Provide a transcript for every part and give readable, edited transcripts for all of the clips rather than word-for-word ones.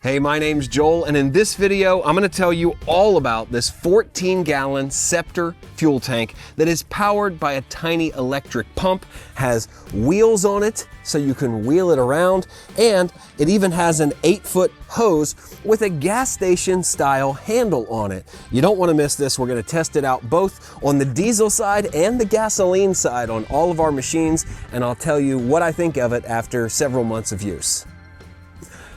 Hey, my name's Joel, and in this video, I'm gonna tell you all about this 14-gallon Scepter fuel tank that is powered by a tiny electric pump, has wheels on it so you can wheel it around, and it even has an 8-foot hose with a gas station style handle on it. You don't wanna miss this. We're gonna test it out both on the diesel side and the gasoline side on all of our machines, and I'll tell you what I think of it after several months of use.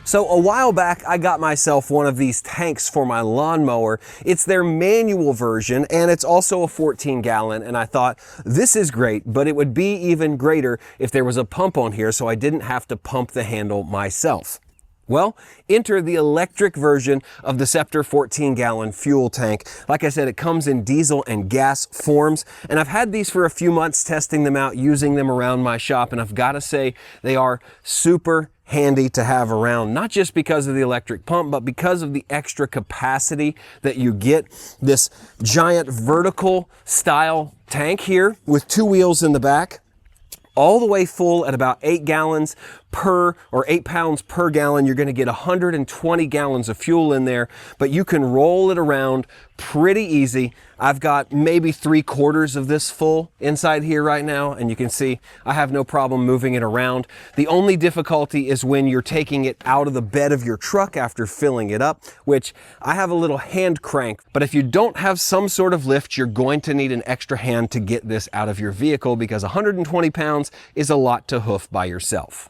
So a while back, I got myself one of these tanks for my lawnmower. It's their manual version, and it's also a 14-gallon, and I thought, this is great, but it would be even greater if there was a pump on here so I didn't have to pump the handle myself. Well, enter the electric version of the Scepter 14-gallon fuel tank. Like I said, it comes in diesel and gas forms, and I've had these for a few months, testing them out, using them around my shop, and I've got to say they are super handy to have around, not just because of the electric pump, but because of the extra capacity that you get. This giant vertical style tank here with 2 wheels in the back, all the way full at about 8 gallons per, or 8 pounds per gallon. You're gonna get 120 gallons of fuel in there, but you can roll it around pretty easy. I've got maybe 3/4 of this full inside here right now, and you can see I have no problem moving it around. The only difficulty is when you're taking it out of the bed of your truck after filling it up, which I have a little hand crank, but if you don't have some sort of lift, you're going to need an extra hand to get this out of your vehicle, because 120 pounds is a lot to hoof by yourself.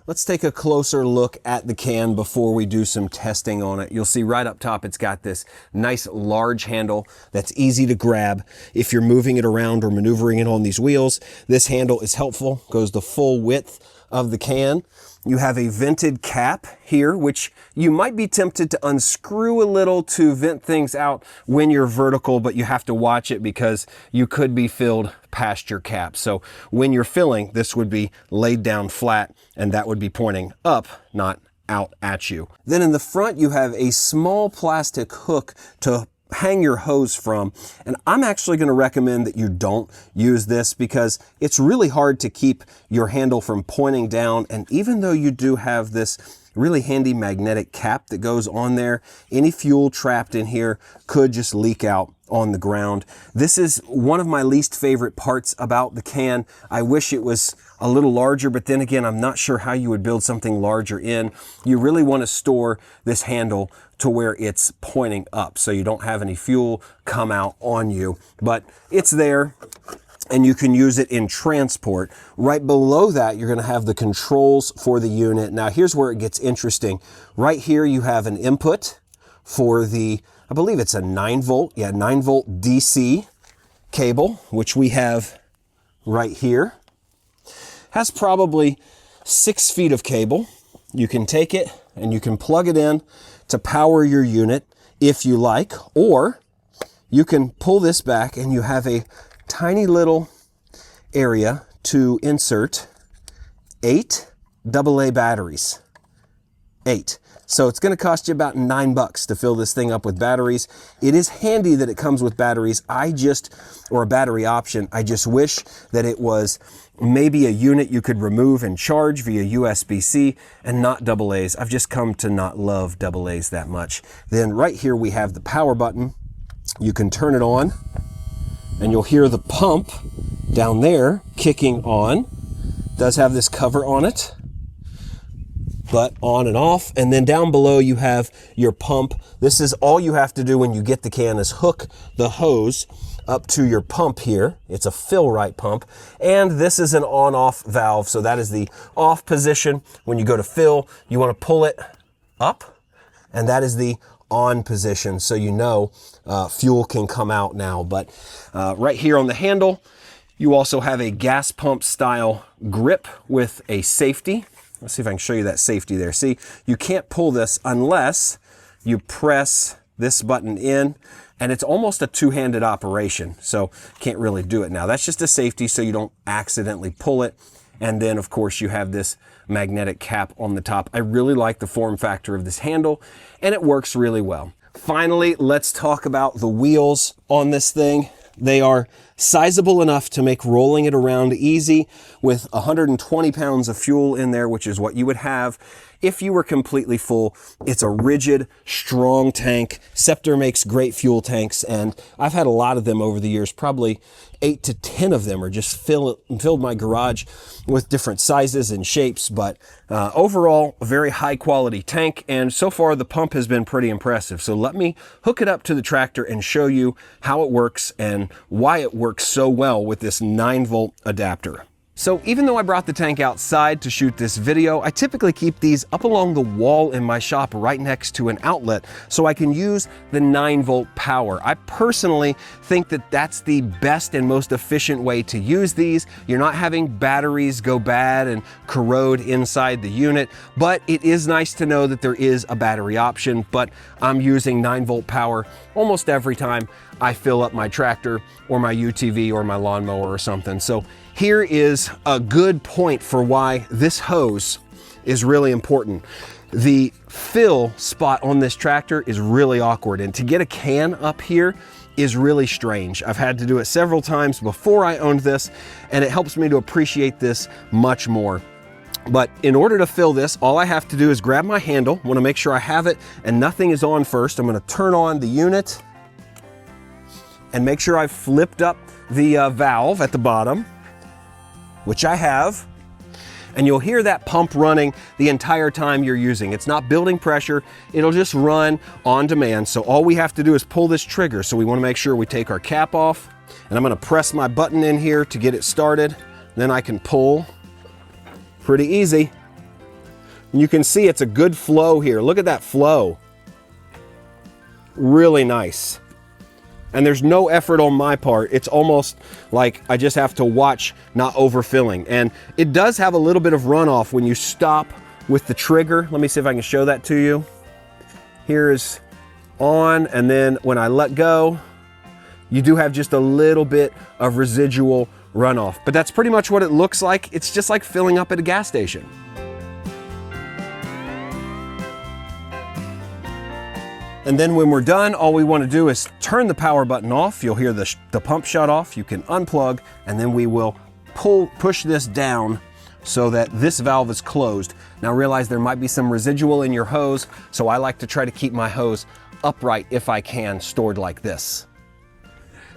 Let's take a closer look at the can before we do some testing on it. You'll see right up top it's got this nice large handle that's easy to grab. If you're moving it around or maneuvering it on these wheels, this handle is helpful, goes the full width of the can. You have a vented cap here, which you might be tempted to unscrew a little to vent things out when you're vertical, but you have to watch it because you could be filled past your cap. So when you're filling, this would be laid down flat, and that would be pointing up, not out at you. Then in the front, you have a small plastic hook to hang your hose from, and I'm actually going to recommend that you don't use this because it's really hard to keep your handle from pointing down. And even though you do have this really handy magnetic cap that goes on there, any fuel trapped in here could just leak out on the ground. This is one of my least favorite parts about the can. I wish it was a little larger, but then again, I'm not sure how you would build something larger in. You really want to store this handle to where it's pointing up so you don't have any fuel come out on you, but it's there and you can use it in transport. Right below that, you're going to have the controls for the unit. Now here's where it gets interesting. Right here you have an input for the, I believe it's a 9-volt, 9-volt DC cable, which we have right here. Has probably 6 feet of cable. You can take it and you can plug it in to power your unit if you like, or you can pull this back and you have a tiny little area to insert 8 AA batteries. 8. So it's going to cost you about $9 to fill this thing up with batteries. It is handy that it comes with batteries. Or a battery option. I just wish that it was maybe a unit you could remove and charge via USB-C and not AA's. I've just come to not love AA's that much. Then right here we have the power button. You can turn it on and you'll hear the pump down there kicking on. It does have this cover on it, but on and off. And then down below you have your pump. This is all you have to do when you get the can is hook the hose up to your pump here. It's a fill right pump, and this is an on-off valve, so that is the off position. When you go to fill, you want to pull it up, and that is the on position, so you know fuel can come out now. But right here on the handle, you also have a gas pump style grip with a safety. Let's see if I can show you that safety there. See, you can't pull this unless you press this button in, and it's almost a two-handed operation, so can't really do it now. That's just a safety so you don't accidentally pull it. And then of course you have this magnetic cap on the top. I really like the form factor of this handle, and it works really well. Finally, let's talk about the wheels on this thing. They are sizable enough to make rolling it around easy with 120 pounds of fuel in there, which is what you would have if you were completely full. It's a rigid, strong tank. Scepter makes great fuel tanks, and I've had a lot of them over the years. Probably 8 to 10 of them are just filled my garage with different sizes and shapes, but overall, a very high quality tank, and so far the pump has been pretty impressive. So let me hook it up to the tractor and show you how it works and why it works so well with this 9-volt adapter. So even though I brought the tank outside to shoot this video, I typically keep these up along the wall in my shop right next to an outlet so I can use the 9-volt power. I personally think that that's the best and most efficient way to use these. You're not having batteries go bad and corrode inside the unit, but it is nice to know that there is a battery option. But I'm using 9-volt power almost every time I fill up my tractor or my UTV or my lawnmower or something. So here is a good point for why this hose is really important. The fill spot on this tractor is really awkward, and to get a can up here is really strange. I've had to do it several times before I owned this, and it helps me to appreciate this much more. But in order to fill this, all I have to do is grab my handle. I want to make sure I have it and nothing is on first. I'm going to turn on the unit and make sure I've flipped up the valve at the bottom, which I have, and you'll hear that pump running the entire time you're using. It's not building pressure, it'll just run on demand. So all we have to do is pull this trigger. So we want to make sure we take our cap off, and I'm going to press my button in here to get it started. Then I can pull pretty easy. And you can see it's a good flow here. Look at that flow. Really nice. And there's no effort on my part. It's almost like I just have to watch not overfilling. And it does have a little bit of runoff when you stop with the trigger. Let me see if I can show that to you. Here's on, and then when I let go, you do have just a little bit of residual runoff. But that's pretty much what it looks like. It's just like filling up at a gas station. And then when we're done, all we want to do is turn the power button off. You'll hear the pump shut off. You can unplug, and then we will push this down so that this valve is closed. Now realize there might be some residual in your hose, so I like to try to keep my hose upright if I can, stored like this.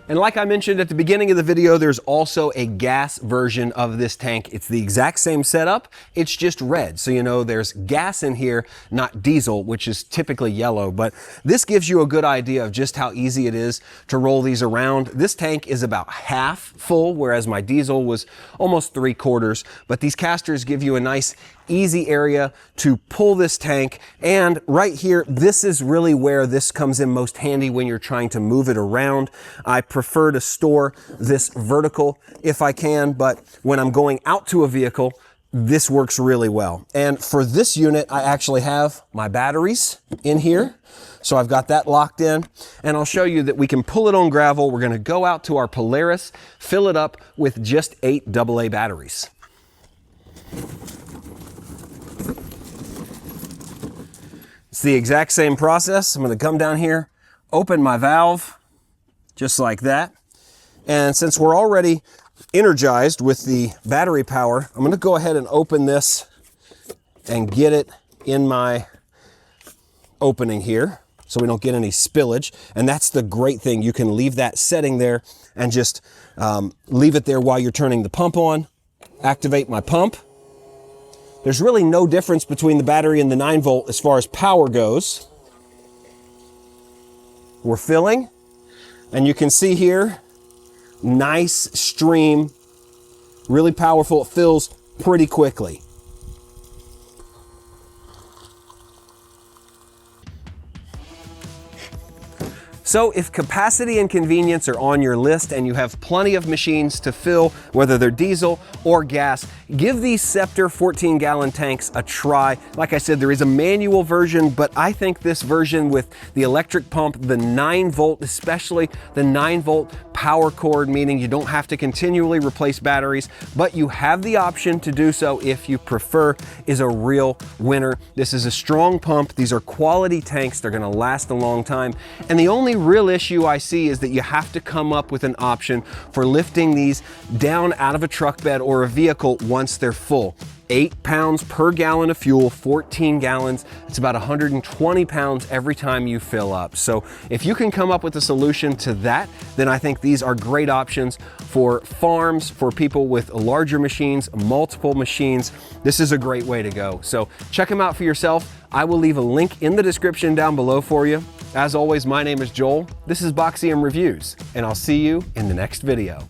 And like I mentioned at the beginning of the video, there's also a gas version of this tank. It's the exact same setup, it's just red. So you know there's gas in here, not diesel, which is typically yellow. But this gives you a good idea of just how easy it is to roll these around. This tank is about half full, whereas my diesel was almost 3/4. But these casters give you a nice easy area to pull this tank. And right here, this is really where this comes in most handy when you're trying to move it around. I prefer to store this vertical if I can, but when I'm going out to a vehicle, this works really well. And for this unit, I actually have my batteries in here. So I've got that locked in, and I'll show you that we can pull it on gravel. We're gonna go out to our Polaris, fill it up with just 8 AA batteries. It's the exact same process. I'm going to come down here, open my valve, just like that. And since we're already energized with the battery power, I'm going to go ahead and open this and get it in my opening here so we don't get any spillage. And that's the great thing. You can leave that setting there and just leave it there while you're turning the pump on. Activate my pump. There's really no difference between the battery and the 9-volt as far as power goes. We're filling, and you can see here, nice stream, really powerful. It fills pretty quickly. So if capacity and convenience are on your list and you have plenty of machines to fill, whether they're diesel or gas, give these Scepter 14-gallon tanks a try. Like I said, there is a manual version, but I think this version with the electric pump, the 9-volt, especially the 9-volt power cord, meaning you don't have to continually replace batteries, but you have the option to do so if you prefer, is a real winner. This is a strong pump. These are quality tanks. They're gonna last a long time. And the only real issue I see is that you have to come up with an option for lifting these down out of a truck bed or a vehicle once they're full. 8 pounds per gallon of fuel, 14 gallons. It's about 120 pounds every time you fill up. So if you can come up with a solution to that, then I think these are great options for farms, for people with larger machines, multiple machines. This is a great way to go. So check them out for yourself. I will leave a link in the description down below for you. As always, my name is Joel. This is Boxium Reviews, and I'll see you in the next video.